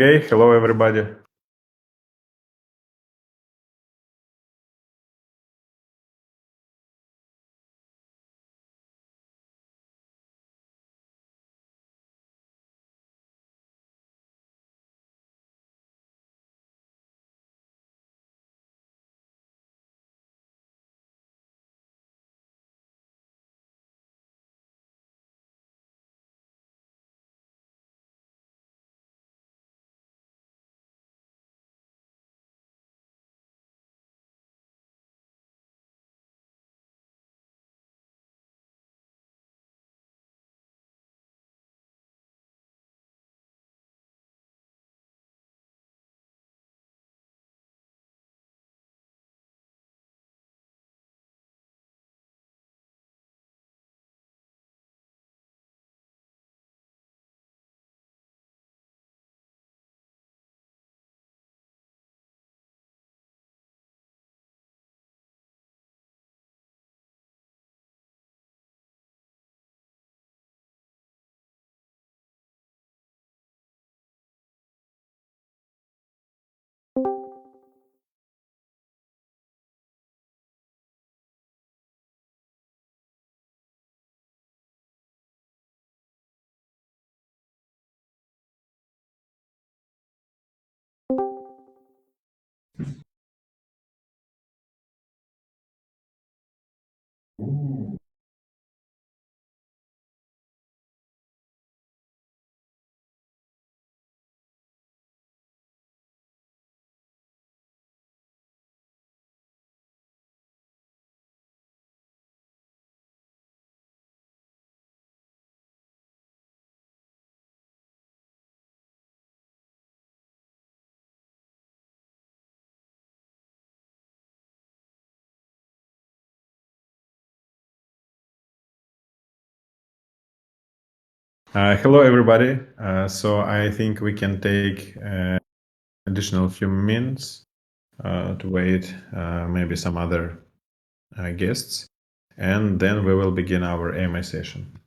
Okay, hello everybody. Hello everybody. So I think we can take additional few minutes to wait maybe some other guests, and then we will begin our AMA session.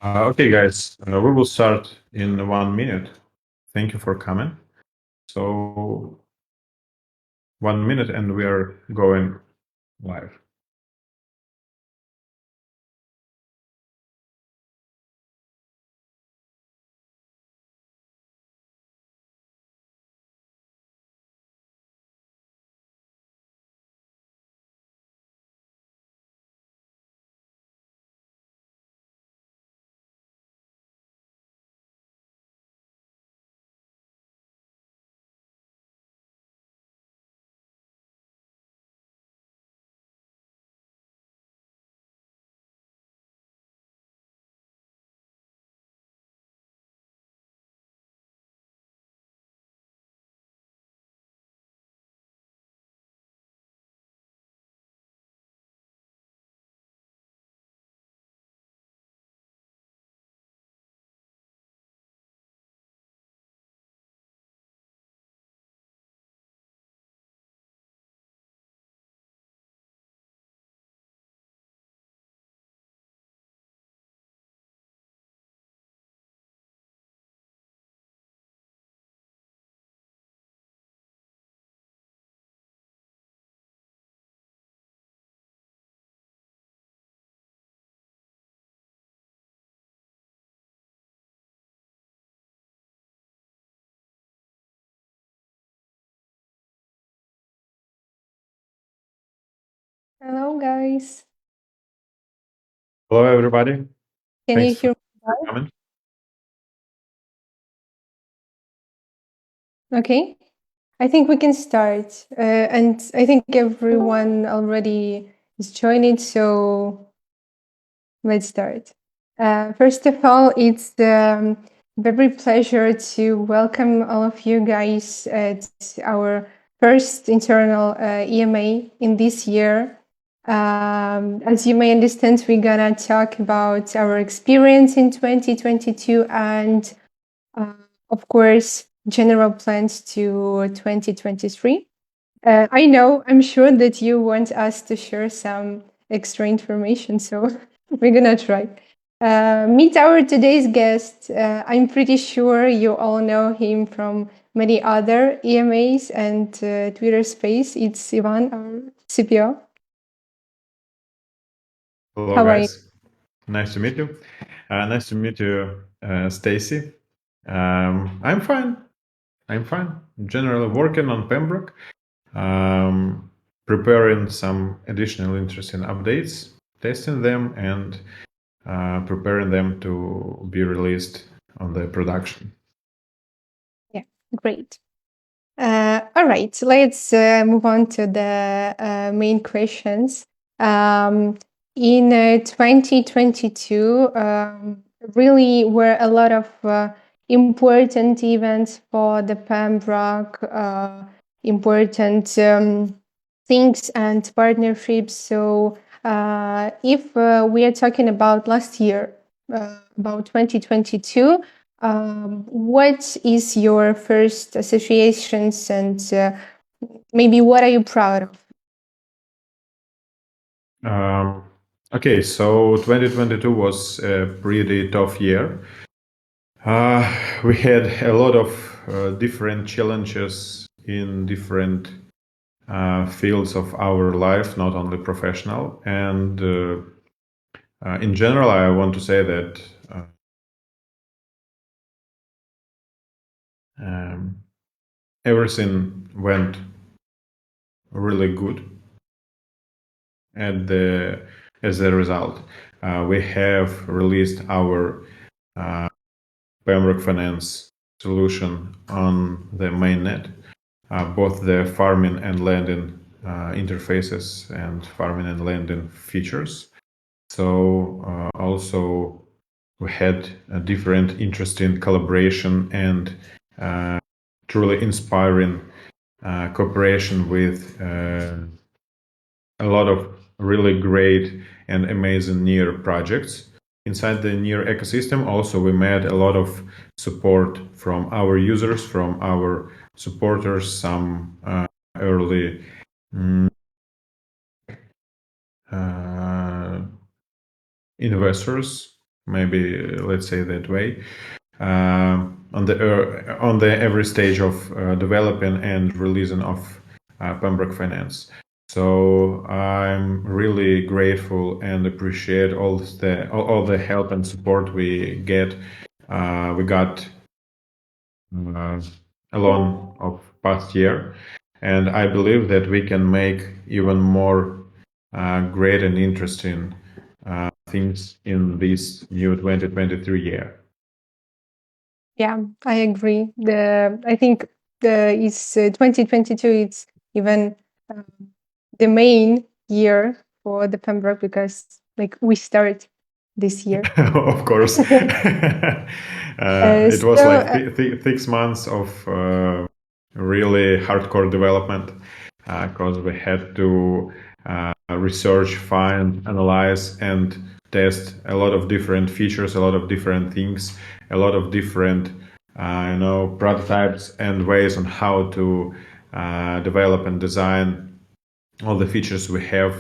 Okay, guys, we will start in 1 minute. Thank you for coming. So, 1 minute, and we are going live. Hello, guys. Hello, everybody. Can you Thanks hear me for well? coming. Okay. I think we can start. And I think everyone already is joining, so let's start. First of all, it's very pleasure to welcome all of you guys at our first internal EMA in this year. As you may understand, we're gonna talk about our experience in 2022 and uh, of course, general plans to 2023. I know, I'm sure that you want us to share some extra information, so we're gonna try. Meet our today's guest. I'm pretty sure you all know him from many other EMAs and Twitter space. It's Ivan, our CPO. Hello, How are you? guys. Nice to meet you. Nice to meet you, Stacy. I'm fine. I'm fine. Generally working on PembRock, preparing some additional interesting updates, testing them, and preparing them to be released on the production. Yeah, great. All right, let's move on to the main questions. In 2022, really were a lot of important events for the PembRock, important things and partnerships. So, if we are talking about last year, about 2022, what is your first associations and maybe what are you proud of? Okay, so 2022 was a pretty tough year. We had a lot of different challenges in different fields of our life, not only professional. And in general, I want to say that um, everything went really good. And as a result, we have released our PembRock Finance solution on the mainnet, both the farming and lending interfaces and farming and lending features. So also we had a different interesting collaboration and truly inspiring cooperation with a lot of really great and amazing near projects. Inside the near ecosystem, also we made a lot of support from our users, from our supporters, some early uh, investors, maybe let's say that way, on the every stage of developing and releasing of PembRock Finance. So I'm really grateful and appreciate all the help and support we get. We got along of past year, and I believe that we can make even more great and interesting things in this new 2023 year. Yeah, I agree. I think it's 2022. It's even um, the main year for the PembRock because like we start this year. Of course. It was So like 6 months of really hardcore development because we had to research, find, analyze, and test a lot of different features, a lot of different things, a lot of different prototypes and ways on how to develop and design all the features we have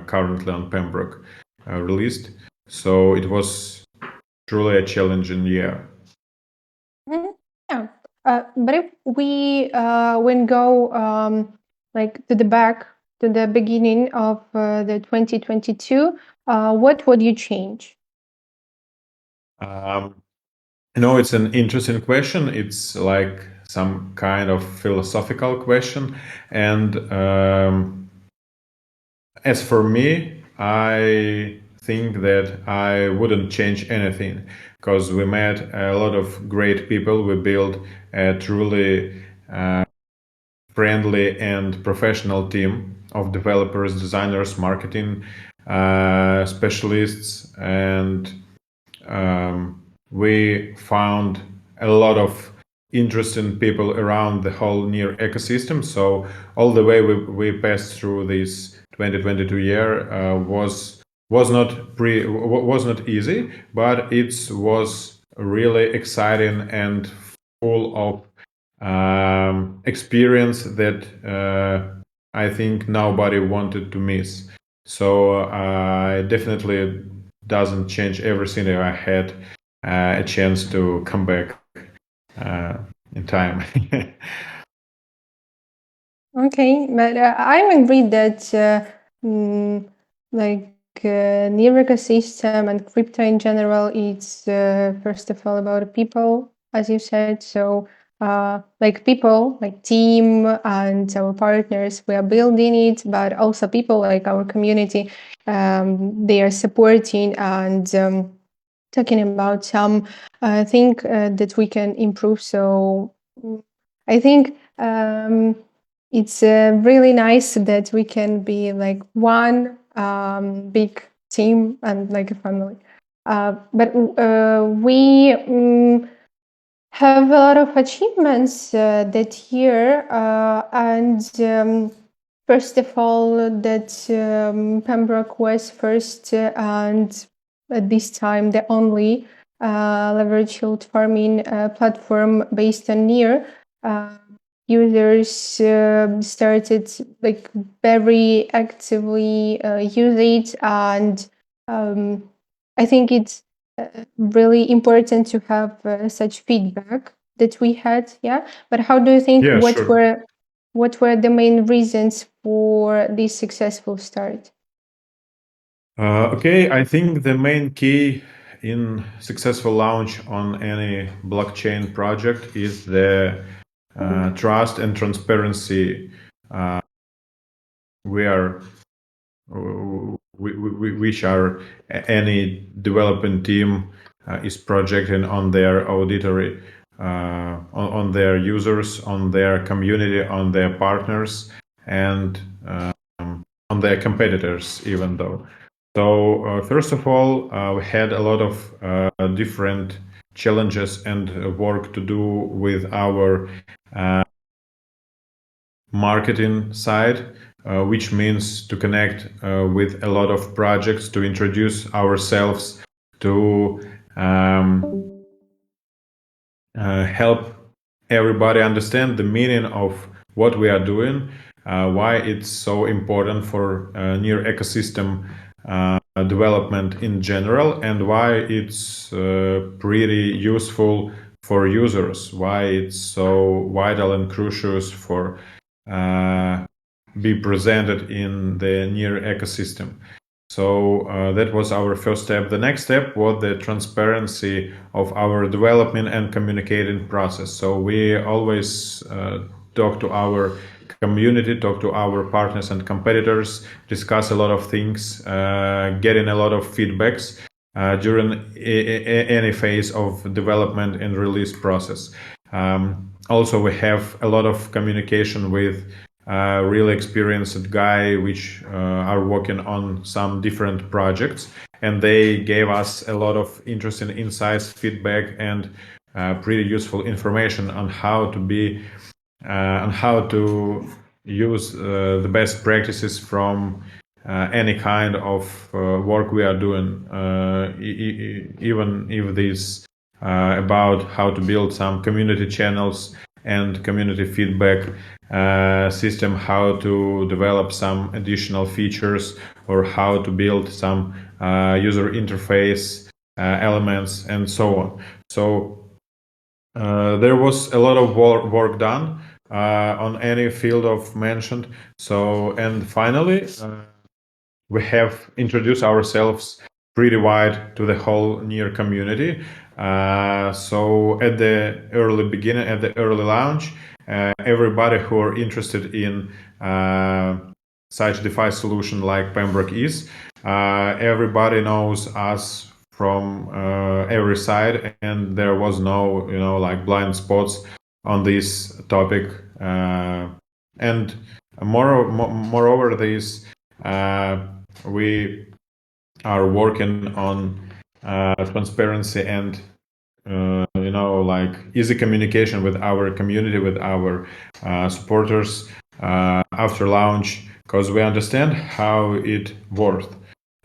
currently on PembRock released. So it was truly a challenging year. mhm, yeah, but if we when go like to the back to the beginning of the 2022, what would you change? Um, it's an interesting question. It's like some kind of philosophical question. And as for me, I think that I wouldn't change anything because we met a lot of great people. We built a truly friendly and professional team of developers, designers, marketing specialists, and we found a lot of interesting people around the whole near ecosystem. So all the way we passed through this 2022 year was not easy, but it was really exciting and full of experience that I think nobody wanted to miss. So I definitely doesn't change everything that I had a chance to come back uh, in time. Okay, but I agree that mm, like near ecosystem and crypto in general, it's first of all about people, as you said. So like people, like team and our partners, we are building it, but also people like our community, they are supporting and talking about some thing that we can improve. So I think it's really nice that we can be like one big team and like a family. But we have a lot of achievements that year, and first of all, that PembRock was first and at this time the only leverage yield farming platform based on near. Users started like very actively use it, and I think it's really important to have such feedback that we had. Yeah, but how do you think Yeah, sure. what were the main reasons for this successful start? Okay, I think the main key in successful launch on any blockchain project is the trust and transparency we are which are any development team is projecting on their auditory, on their users, on their community, on their partners, and on their competitors, even though. So first of all, we had a lot of different challenges and work to do with our marketing side, which means to connect with a lot of projects, to introduce ourselves, to help everybody understand the meaning of what we are doing, why it's so important for near ecosystem development in general, and why it's pretty useful for users, why it's so vital and crucial for be presented in the near ecosystem. So that was our first step. The next step was the transparency of our development and communicating process. So we always talk to our community, talk to our partners and competitors, discuss a lot of things, getting a lot of feedbacks during any phase of development and release process. Also, we have a lot of communication with really experienced guy which are working on some different projects, and they gave us a lot of interesting insights, feedback, and pretty useful information on how to be on how to use the best practices from any kind of work we are doing, even if this about how to build some community channels and community feedback system, how to develop some additional features, or how to build some user interface elements, and so on. So there was a lot of work done on any field of mentioned. So, and finally, we have introduced ourselves pretty wide to the whole near community. So at the early beginning, at the early launch, everybody who are interested in such DeFi solution like PembRock is, everybody knows us from every side, and there was no, like blind spots on this topic. And moreover, this we are working on transparency and like easy communication with our community, with our supporters after launch, because we understand how it works.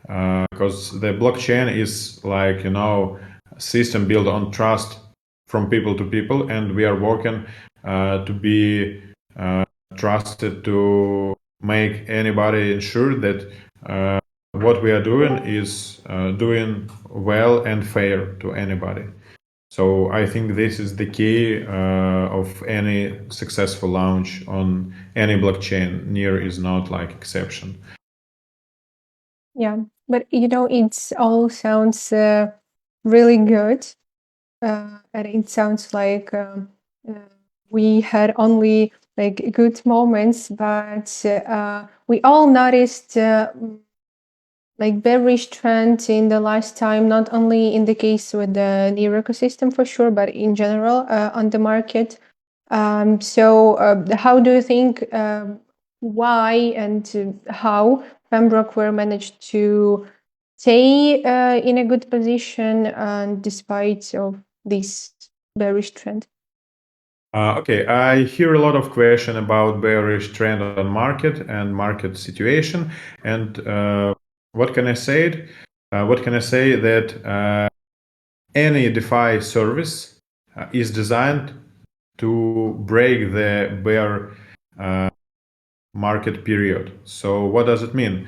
Because the blockchain is like a system built on trust from people to people, and we are working to be trusted, to make anybody ensure that what we are doing is doing well and fair to anybody. So I think this is the key of any successful launch on any blockchain. Near is not like exception. Yeah, but it all sounds really good. And it sounds like we had only like good moments, but we all noticed like bearish trend in the last time, not only in the case with the Near ecosystem for sure, but in general on the market. So how do you think why and how PembRock were managed to stay in a good position despite of this bearish trend? Okay, I hear a lot of question about bearish trend on market and market situation. And what can I say? What can I say that any DeFi service is designed to break the bear market period. So what does it mean?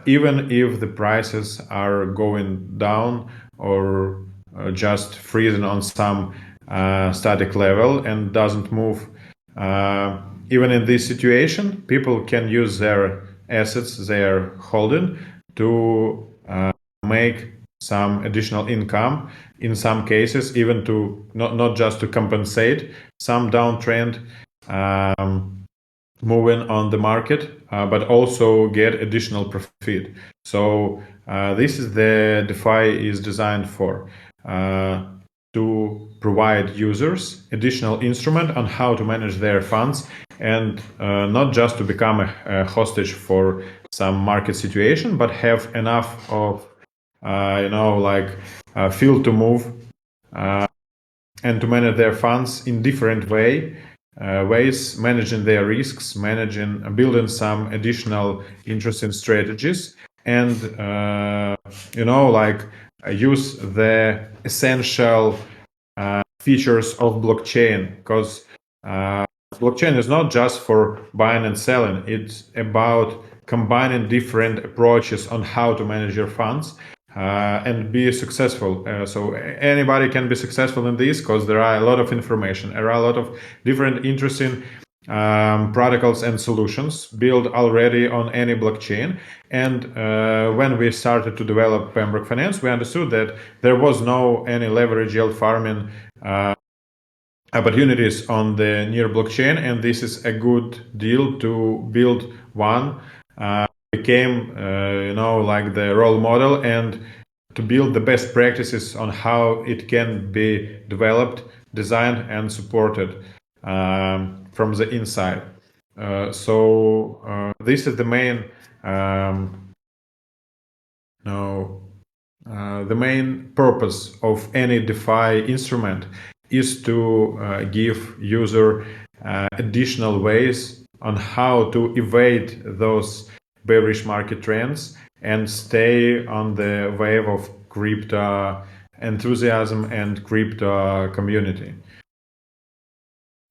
Even if the prices are going down or just freezing on some static level and doesn't move, even in this situation, people can use their assets they are holding to make some additional income, in some cases even to not just to compensate some downtrend moving on the market, but also get additional profit. So this is the DeFi is designed for, to provide users additional instrument on how to manage their funds, and not just to become a hostage for some market situation, but have enough of field to move and to manage their funds in different ways, managing their risks, building some additional interesting strategies, and use the essential features of blockchain, because blockchain is not just for buying and selling. It's about combining different approaches on how to manage your funds and be successful. So anybody can be successful in this because there are a lot of information, there are a lot of different interesting protocols and solutions built already on any blockchain. And when we started to develop PembRock Finance, we understood that there was no any leverage yield farming opportunities on the near blockchain, and this is a good deal to build one. Became like the role model and to build the best practices on how it can be developed, designed, and supported from the inside. So this is the main the main purpose of any DeFi instrument is to give user additional ways on how to evade those bearish market trends and stay on the wave of crypto enthusiasm and crypto community.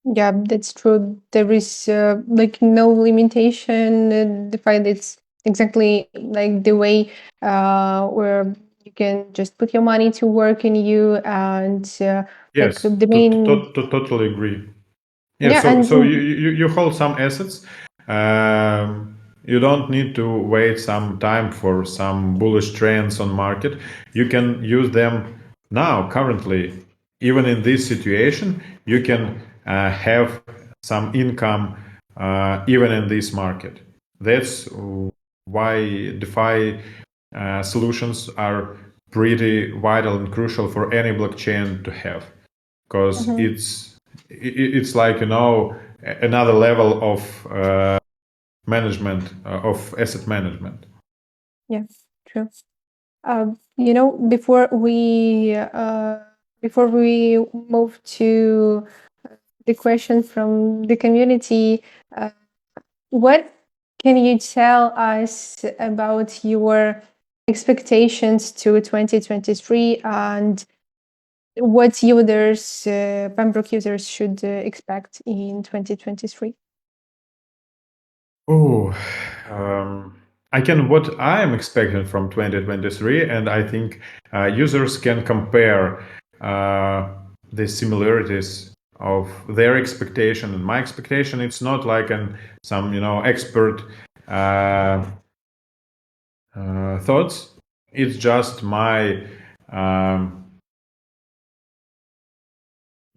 Yeah, that's true. There is like no limitation defined. It's exactly like the way where you can just put your money to work in you, and like Yes, the main totally agree. Yeah, yeah, so and you hold some assets. You don't need to wait some time for some bullish trends on market. You can use them now, currently. Even in this situation, you can have some income even in this market. That's why DeFi solutions are pretty vital and crucial for any blockchain to have, because Mhm. it's like another level of management of asset management. Yeah, true. Before we move to the question from the community, uh, what can you tell us about your expectations to 2023 and what users, PembRock users, should expect in 2023? Oh, I can what I'm expecting from 2023, and I think users can compare the similarities of their expectation and my expectation. It's not like some expert thoughts. It's just my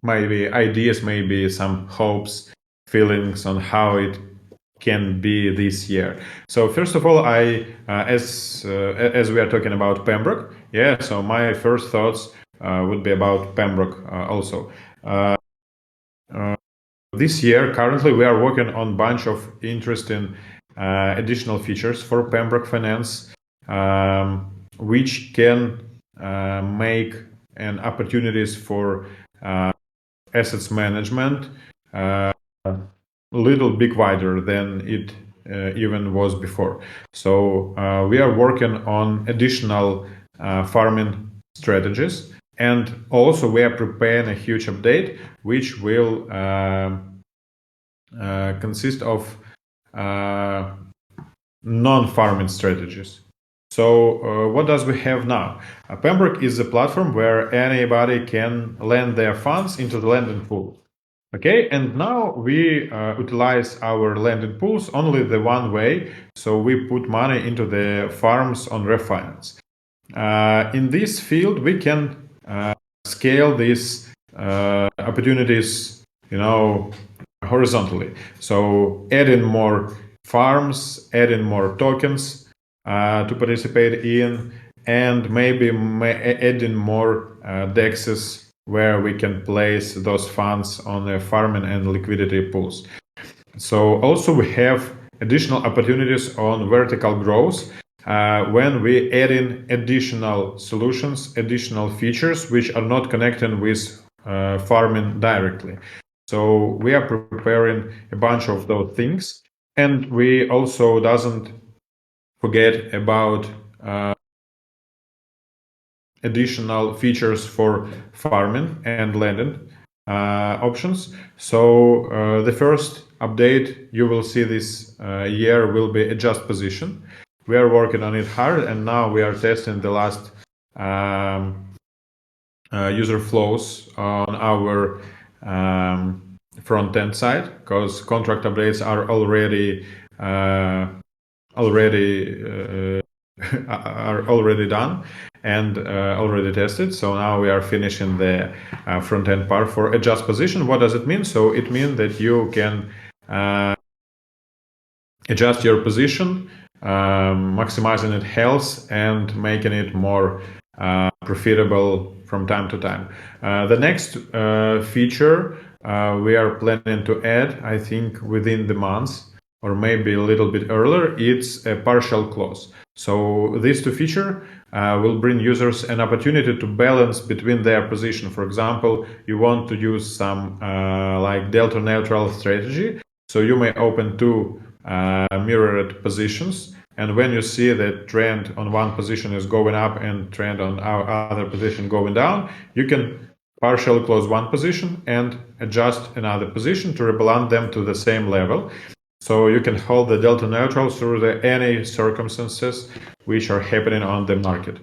maybe ideas, maybe some hopes, feelings on how it can be this year. So first of all, I as we are talking about PembRock, yeah. So my first thoughts would be about PembRock also. This year, currently, we are working on a bunch of interesting additional features for PembRock Finance, which can make an opportunities for assets management a little bit wider than it even was before. So we are working on additional farming strategies, and also we are preparing a huge update which will consist of non-farming strategies. So what does we have now? PembRock is a platform where anybody can lend their funds into the lending pool. Okay, and now we utilize our lending pools only the one way. So we put money into the farms on refinance. In this field, we can scale these opportunities, horizontally. So adding more farms, adding more tokens to participate in, and maybe adding more dexes where we can place those funds on the farming and liquidity pools. So also we have additional opportunities on vertical growth when we add in additional solutions, additional features which are not connected with farming directly. So we are preparing a bunch of those things, and we also doesn't forget about additional features for farming and lending options. So the first update you will see this year will be adjust position. We are working on it hard, and now we are testing the last user flows on our front end side, because contract updates are already are already done and already tested. So now we are finishing the front end part for adjust position. What does it mean? So it means that you can adjust your position, maximizing its health and making it more profitable from time to time. The next feature we are planning to add, I think within the month or maybe a little bit earlier, it's a partial close. So these two features will bring users an opportunity to balance between their position. For example, you want to use some like delta neutral strategy, so you may open two mirrored positions, and when you see that trend on one position is going up and trend on our other position going down, you can partially close one position and adjust another position to rebalance them to the same level. So you can hold the delta neutral through any circumstances which are happening on the market.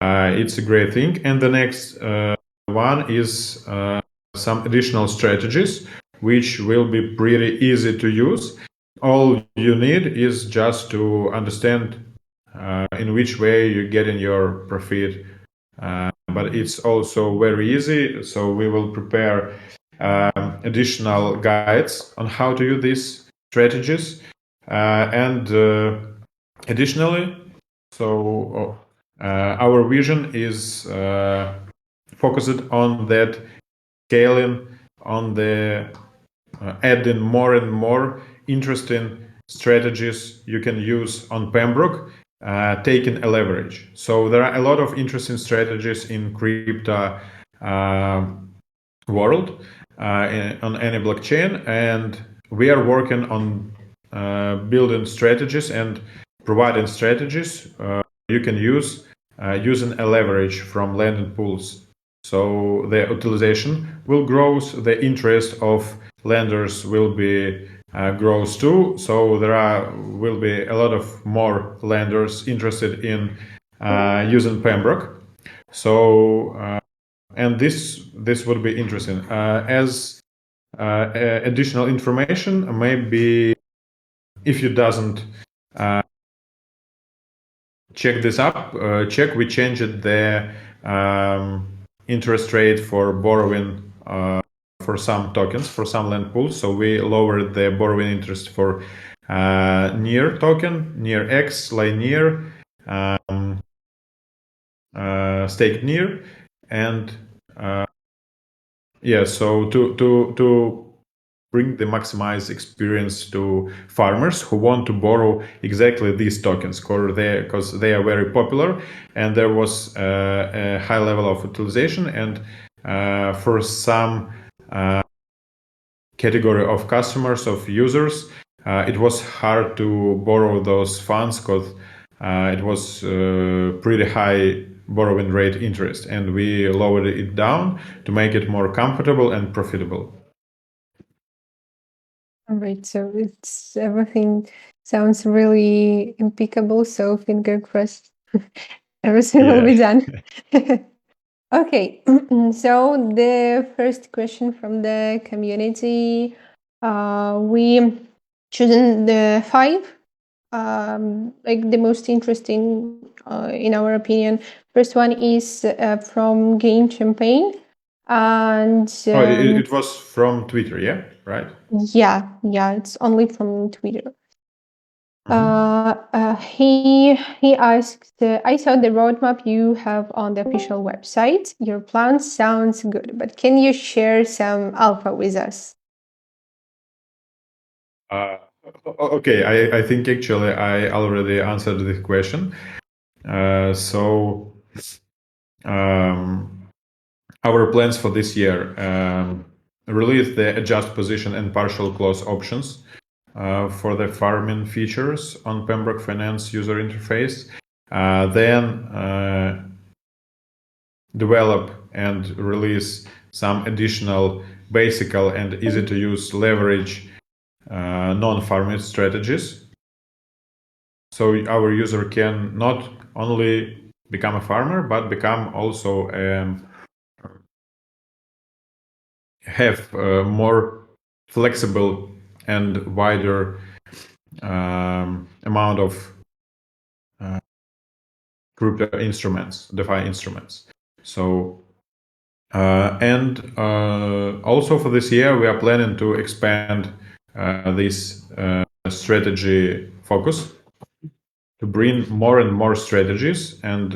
It's a great thing. And the next one is some additional strategies which will be pretty easy to use. All you need is just to understand in which way you're getting your profit. But it's also very easy. So we will prepare additional guides on how to use these strategies. And additionally, so our vision is focused on that scaling, on the adding more and more interesting strategies you can use on PembRock, taking a leverage. So there are a lot of interesting strategies in crypto world on any blockchain, and we are working on building strategies and providing strategies you can use using a leverage from lending pools. So the utilization will grow, the interest of lenders will be grows too. So there will be a lot of more lenders interested in using PembRock. So and this would be interesting. As additional information, maybe if you doesn't check this up, we changed the interest rate for borrowing for some tokens, for some lend pools. So we lowered the borrowing interest for near token, near X, Linear, staked near, and yeah. So to bring the maximized experience to farmers who want to borrow exactly these tokens, because they are very popular, and there was a high level of utilization, and for some category of customers, of users, it was hard to borrow those funds because it was pretty high borrowing rate interest, and we lowered it down to make it more comfortable and profitable. All right, so it's everything sounds really impeccable. So finger crossed, everything will be done. Okay, so the first question from the community, we chosen the five, like the most interesting, in our opinion. First one is from Game Champagne, and it was from Twitter, yeah, right? yeah, it's only from Twitter. He asked, I saw the roadmap you have on the official website. Your plan sounds good, but can you share some alpha with us? Okay, I think actually I already answered this question. So our plans for this year: release the adjust position and partial close options for the farming features on PembRock Finance user interface. Then develop and release some additional basic and easy to use leverage non-farming strategies. So our user can not only become a farmer, but become also have a more flexible and wider amount of crypto instruments, DeFi instruments. So and also for this year, we are planning to expand this strategy focus to bring more and more strategies and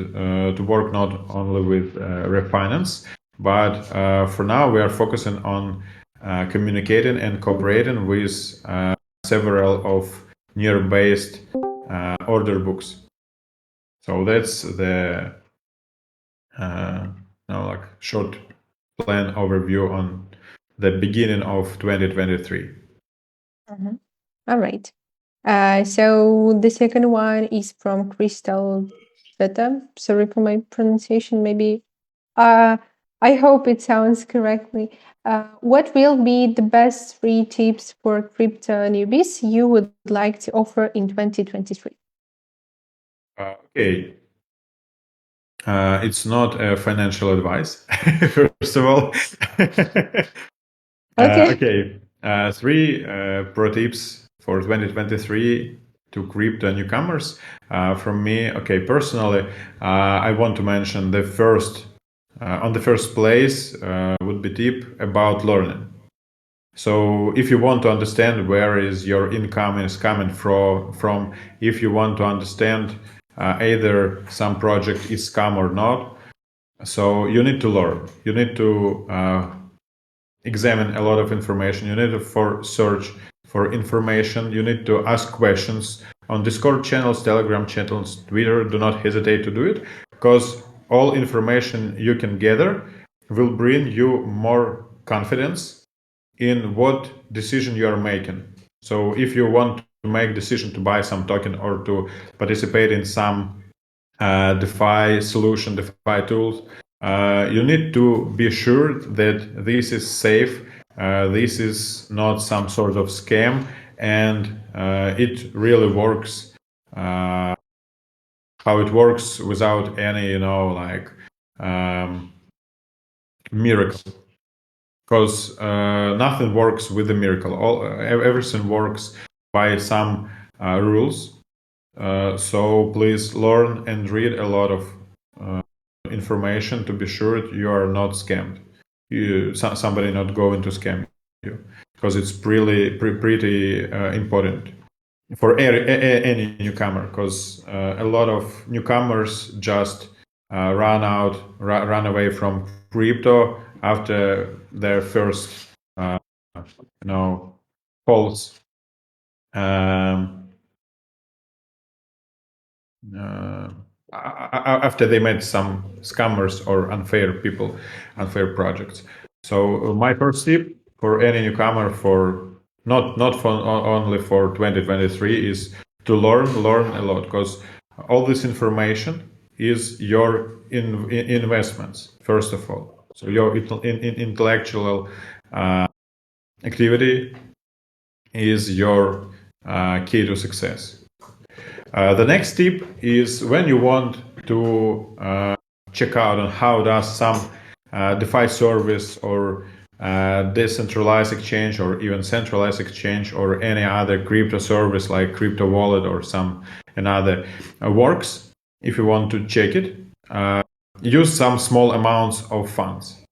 to work not only with refinance, but for now we are focusing on communicating and cooperating with several of near-based order books. So that's the like short plan overview on the beginning of 2023. Mhm. All right. So the second one is from Crystal Zeta. Sorry for my pronunciation. Maybe I hope it sounds correctly. What will be the best 3 tips for crypto newbies you would like to offer in 2023? Okay. It's not a financial advice, first of all. Okay. Okay. Three pro tips for 2023 to crypto newcomers. From me, okay, personally, I want to mention the first, on the first place, would be tip about learning. So if you want to understand where is your income is coming from, if you want to understand either some project is scam or not, so you need to learn. You need to examine a lot of information. You need to search for information. You need to ask questions on Discord channels, Telegram channels, Twitter. Do not hesitate to do it, because all information you can gather will bring you more confidence in what decision you are making. So if you want to make decision to buy some token or to participate in some DeFi solution, DeFi tools, you need to be sure that this is safe, this is not some sort of scam, and it really works how it works without any, miracle. Because nothing works with a miracle. Everything works by some rules. So please learn and read a lot of information to be sure you are not scammed. Somebody not going to scam you, because it's pretty important for any newcomer. Because a lot of newcomers just run away from crypto after their first calls. Uh, After they met some scammers or unfair people, unfair projects. So my first tip for any newcomer, for not for only for 2023, is to learn a lot, because all this information is your investments, first of all. So your intellectual activity is your key to success. The next tip is, when you want to check out on how does some DeFi service or decentralized exchange or even centralized exchange or any other crypto service like crypto wallet or some another works. If you want to check it, use some small amounts of funds,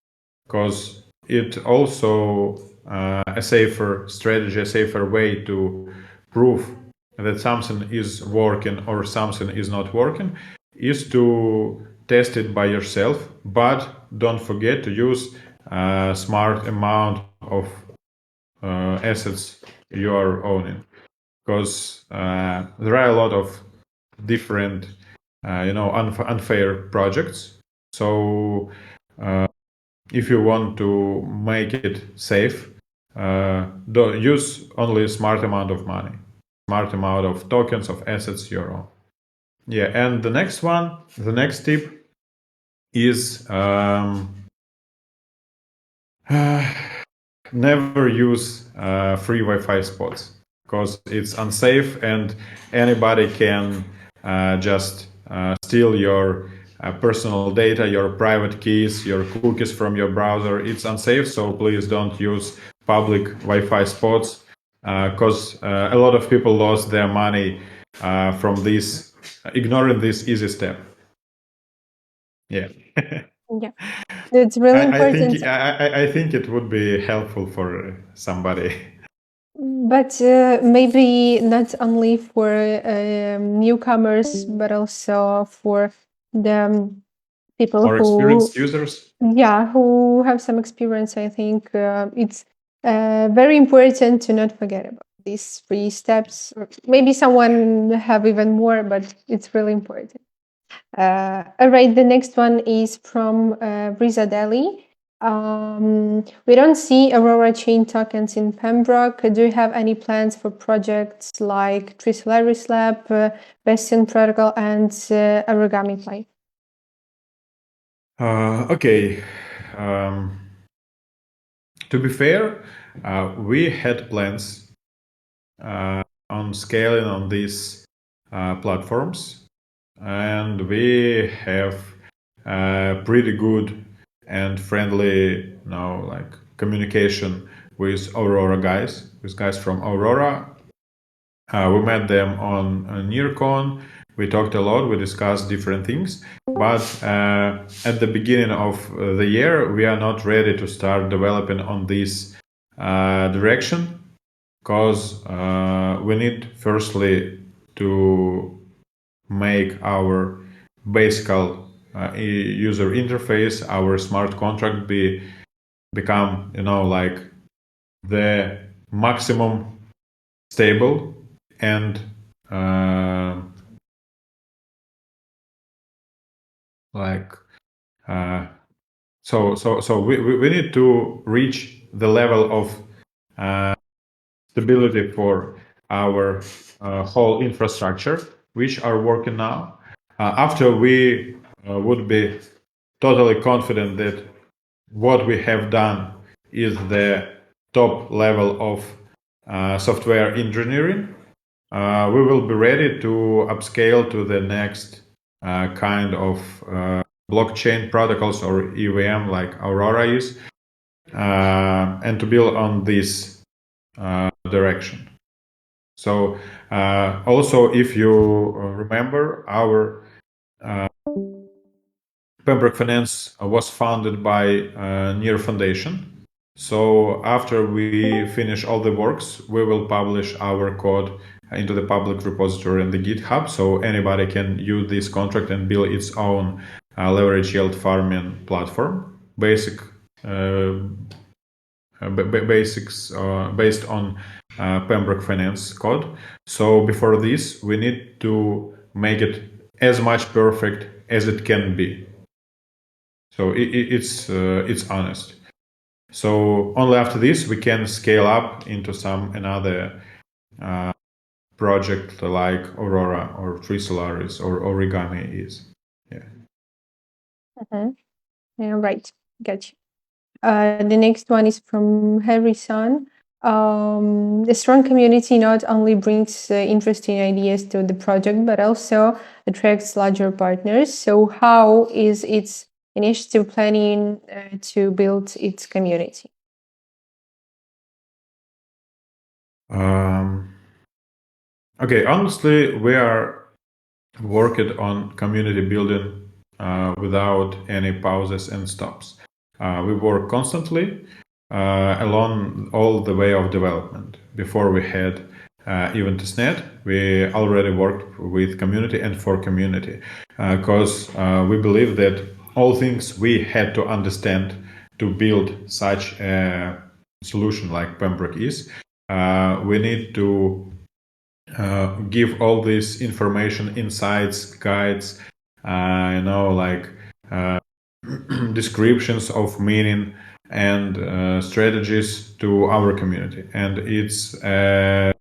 because it also a safer strategy, a safer way to prove that something is working or something is not working, is to test it by yourself. But don't forget to use a smart amount of assets you are owning, because there are a lot of different unfair projects. So if you want to make it safe, don't use only a smart amount of money, smart amount of tokens, of assets your own. Yeah, and the next tip is never use free Wi-Fi spots because it's unsafe and anybody can just steal your personal data, your private keys, your cookies from your browser. It's unsafe, so please don't use public Wi-Fi spots because a lot of people lost their money from this, ignoring this easy step. Yeah. Yeah, it's really I think important. I think it would be helpful for somebody. But maybe not only for newcomers, but also for the people More who, experienced users. yeah, who have some experience. I think it's very important to not forget about these three steps. Or maybe someone have even more, but it's really important. All right, the next one is from Riza Deli. We don't see Aurora chain tokens in PembRock. Do you have any plans for projects like Tree Solaris Lab, Bastion Protocol, and Origami Play? Okay. Um, to be fair, we had plans on scaling on these platforms, and we have pretty good and friendly, like communication with Aurora guys, with guys from Aurora. We met them on NearCon. We talked a lot. We discussed different things. But at the beginning of the year, we are not ready to start developing on this direction because we need firstly to make our basic user interface, our smart contract become like the maximum stable and like so we need to reach the level of stability for our whole infrastructure, which are working now. After we would be totally confident that what we have done is the top level of software engineering, we will be ready to upscale to the next kind of blockchain protocols or EVM like Aurora is, and to build on this direction. So also, if you remember, our PembRock Finance was founded by Near Foundation. So after we finish all the works, we will publish our code into the public repository in the GitHub, so anybody can use this contract and build its own leverage yield farming platform, basics based on PembRock Finance code. So before this, we need to make it as much perfect as it can be. So it's honest. So only after this we can scale up into some another project like Aurora or Tree Solaris or Origami is. Yeah. Yeah, right. Gotcha. The next one is from Harrison. The strong community not only brings interesting ideas to the project, but also attracts larger partners. So, how is its initiative planning to build its community? Okay, honestly, we are working on community building without any pauses and stops. We work constantly along all the way of development. Before we had even testnet, we already worked with community and for community because we believe that all things we had to understand to build such a solution like PembRock is, we need to give all this information, insights, guides, like descriptions of meaning and strategies to our community. And it's a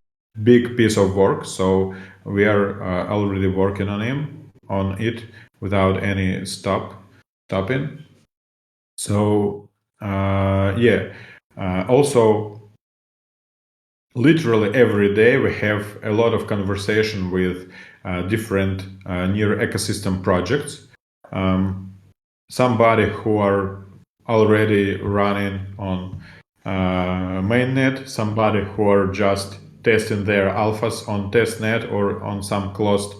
big piece of work. So we are already working on it without any stopping. So yeah, Also, literally every day we have a lot of conversation with different near ecosystem projects. Somebody who are already running on mainnet, somebody who are just testing their alphas on testnet or on some closed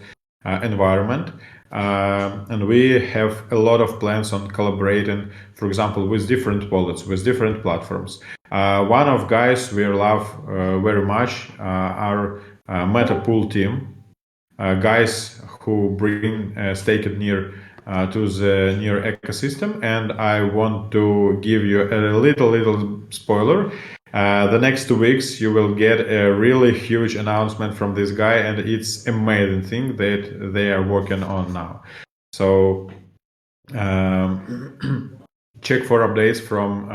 environment. And we have a lot of plans on collaborating, for example, with different wallets, with different platforms. One of guys we love very much are Meta Pool team, guys who bring staked near to the near ecosystem. And I want to give you a little spoiler. The next 2 weeks you will get a really huge announcement from this guy, and it's amazing thing that they are working on now. So check for updates from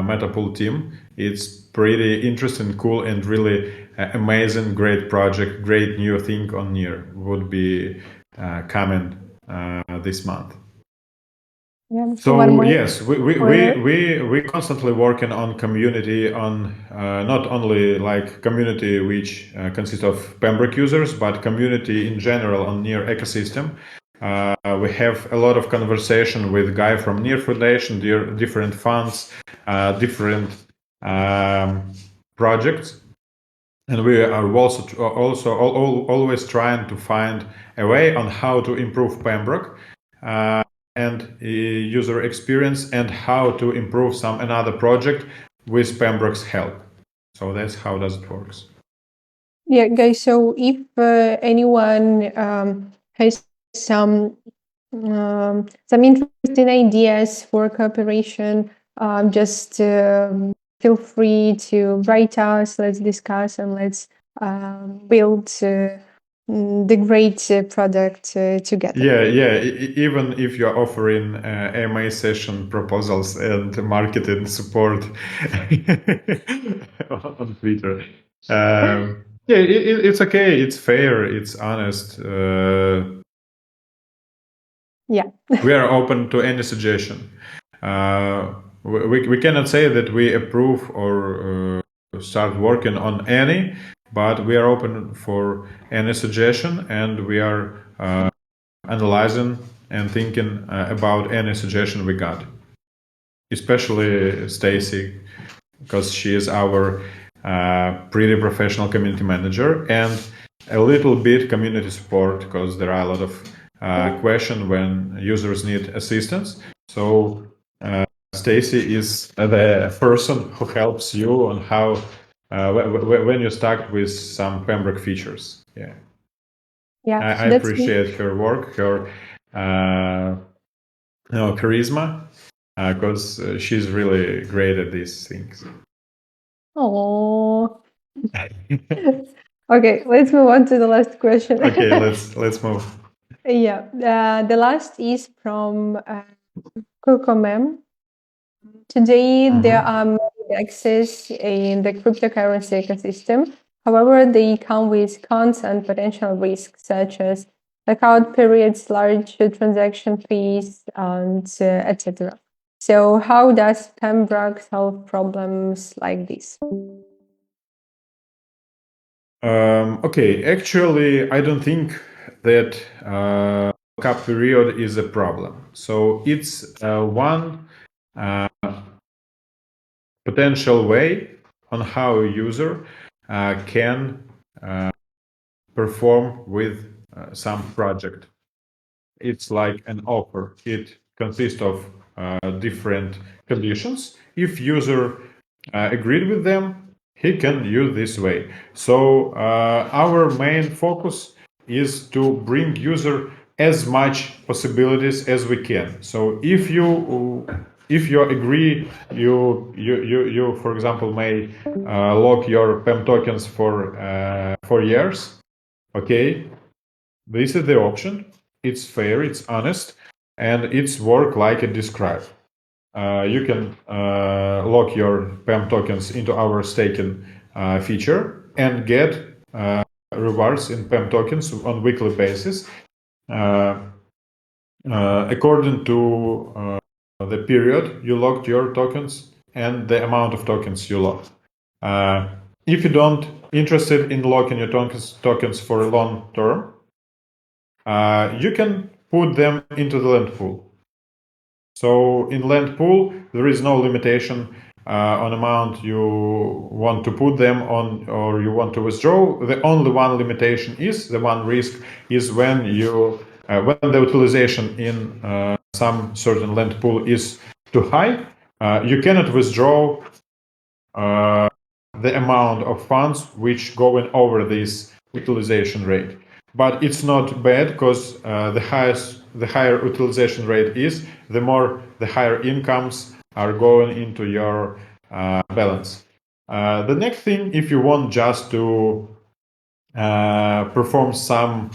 Metapool team. It's pretty interesting, cool, and really amazing, great project, great new thing on near would be coming this month. Yeah. So yes, we constantly working on community, on not only like community which consists of PembRock users, but community in general on near ecosystem. We have a lot of conversation with guy from Near Foundation, different funds, different projects, and we are also always trying to find a way on how to improve PembRock and user experience, and how to improve some another project with PembRock's help. So that's how does it works. Yeah, guys. So if anyone has some interesting ideas for cooperation, just feel free to write us. Let's discuss and let's build the great product together. Yeah. Even if you're offering AMA session proposals and marketing support on Twitter, yeah, it's okay. It's fair. It's honest. Yeah. We are open to any suggestion. We cannot say that we approve or start working on any, but we are open for any suggestion, and we are analyzing and thinking about any suggestion we got. Especially Stacy, because she is our pretty professional community manager, and a little bit community support, because there are a lot of questions when users need assistance. So Stacy is the person who helps you on how when you're stuck with some PembRock features. Yeah, Yeah. I appreciate her work, her charisma, because she's really great at these things. Oh. Okay, let's move on to the last question. Okay, let's move. Yeah, the last is from Kokomem. Today, there are many access in the cryptocurrency ecosystem. However, they come with cons and potential risks, such as blackout periods, large transaction fees, and etc. So, how does PembRock solve problems like this? Okay, actually, I don't think that lockup period is a problem. So it's one potential way on how a user can perform with some project. It's like an offer. It consists of different conditions. If user agreed with them, he can use this way. So our main focus is to bring user as much possibilities as we can. So if you agree, you for example may lock your PEM tokens for 4 years. Okay, this is the option. It's fair, it's honest, and it's work like it described. You can lock your PEM tokens into our staking feature and get rewards in PEM tokens on weekly basis. According to the period you locked your tokens, and the amount of tokens you lock. If you don't interested in locking your tokens for a long term, you can put them into the lend pool. So in lend pool, there is no limitation on amount you want to put them on or you want to withdraw. The only one limitation is the one risk is when you when the utilization in some certain lend pool is too high, you cannot withdraw the amount of funds which going over this utilization rate. But it's not bad because the higher utilization rate is, the higher incomes are going into your balance. The next thing, if you want just to perform some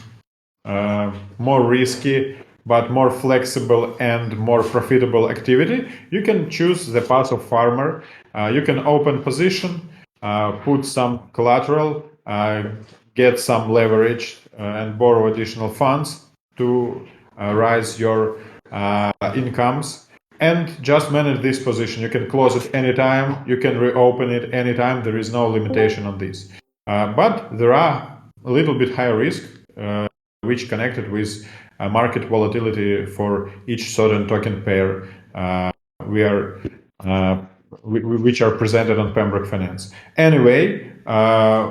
more risky but more flexible and more profitable activity, you can choose the path of farmer. You can open position, put some collateral, get some leverage, and borrow additional funds to rise your incomes, and just manage this position. You can close it anytime, you can reopen it anytime. There is no limitation on this. But there are a little bit higher risk which connected with market volatility for each certain token pair which are presented on PembRock Finance. Anyway,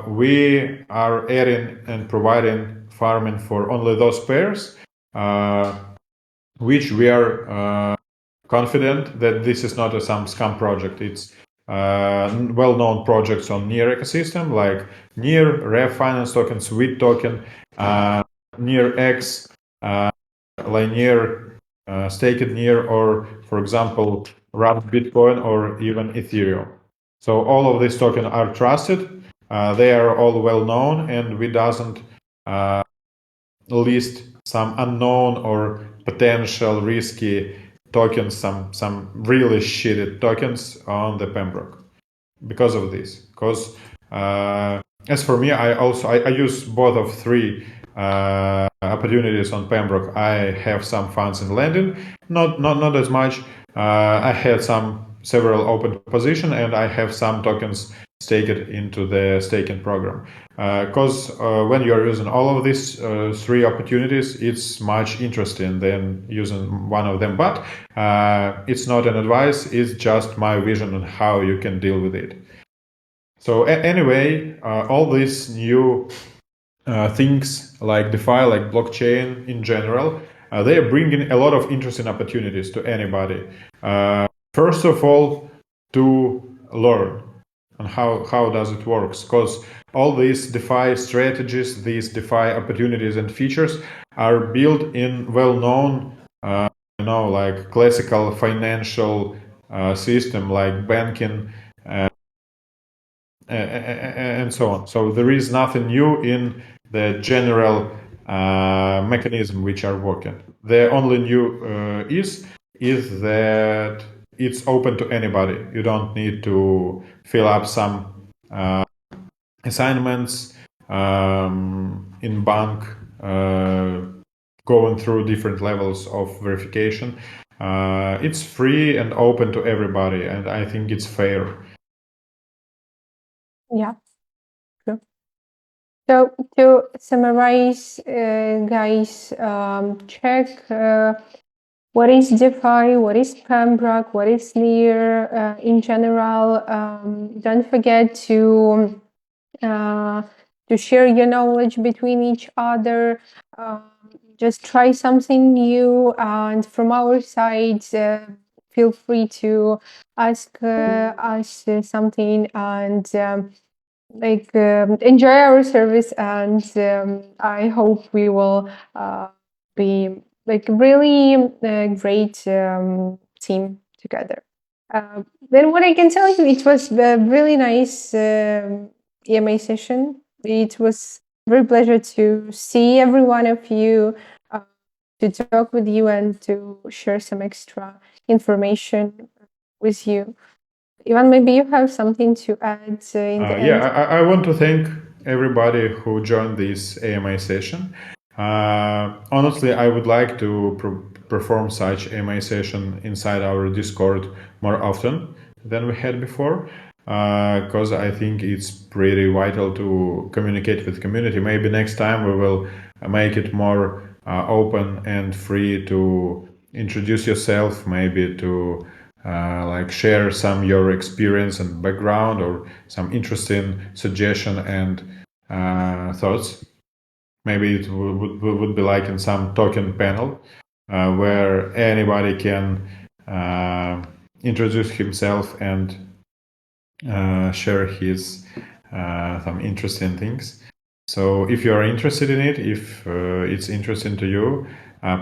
we are adding and providing farming for only those pairs which we are confident that this is not some scam project. It's well-known projects on NEAR ecosystem like NEAR, Rev Finance token, Sweet token, NEAR X, Linear, Staked NEAR, or for example, Wrapped Bitcoin or even Ethereum. So all of these tokens are trusted. They are all well-known, and we doesn't list some unknown or potential risky tokens, some really shitty tokens on the PembRock because of this. Because as for me, I use both of three opportunities on PembRock. I have some funds in lending, not as much. I had several open position, and I have some tokens staked into the staking program. Because when you are using all of these three opportunities, it's much interesting than using one of them. But it's not an advice, it's just my vision on how you can deal with it. So anyway, all these new things like DeFi, like blockchain in general, they are bringing a lot of interesting opportunities to anybody. First of all, to learn on how does it works, because all these DeFi strategies, these DeFi opportunities and features are built in well-known, like classical financial system like banking and so on. So there is nothing new in the general mechanism which are working. The only new is that it's open to anybody. You don't need to fill up some assignments in bank, going through different levels of verification. It's free and open to everybody, and I think it's fair. Yeah, true. So to summarize, guys, check what is DeFi, what is PembRock, what is NEAR in general. Don't forget to share your knowledge between each other. Just try something new, and from our side, feel free to ask us something, and enjoy our service. And I hope we will be really great team together. Then what I can tell you, it was a really nice EMA session. It was a very pleasure to see every one of you, to talk with you, and to share some extra information with you. Ivan, maybe you have something to add in the end? I want to thank everybody who joined this AMA session. Honestly, I would like to perform such AMA session inside our Discord more often, than we had before, because I think it's pretty vital to communicate with community. Maybe next time we will make it more open and free to introduce yourself, maybe to like share some your experience and background or some interesting suggestion and thoughts. Maybe it would be like in some talking panel where anybody can introduce himself and share his some interesting things. So if you are interested in it, if it's interesting to you,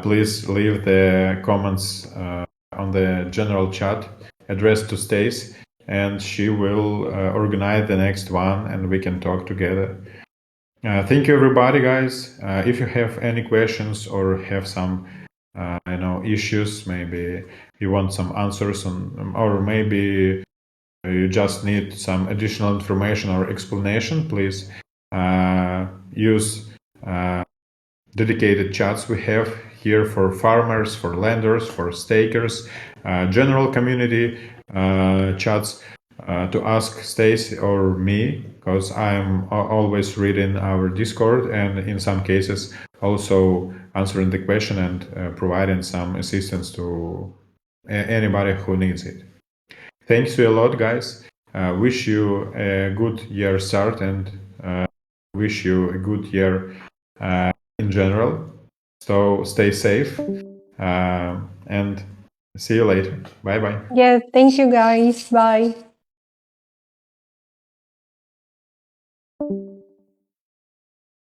please leave the comments on the general chat addressed to Stace, and she will organize the next one and we can talk together. Thank you, everybody, guys. If you have any questions or have some, issues, maybe you want some answers on, or maybe you just need some additional information or explanation, please use dedicated chats we have here for farmers, for lenders, for stakers, general community chats to ask Stacy or me, because I'm always reading our Discord and in some cases also answering the question and providing some assistance to anybody who needs it. Thanks you a lot, guys. Wish you a good year start and wish you a good year in general. So stay safe and see you later. Bye bye. Yeah, thank you guys. Bye.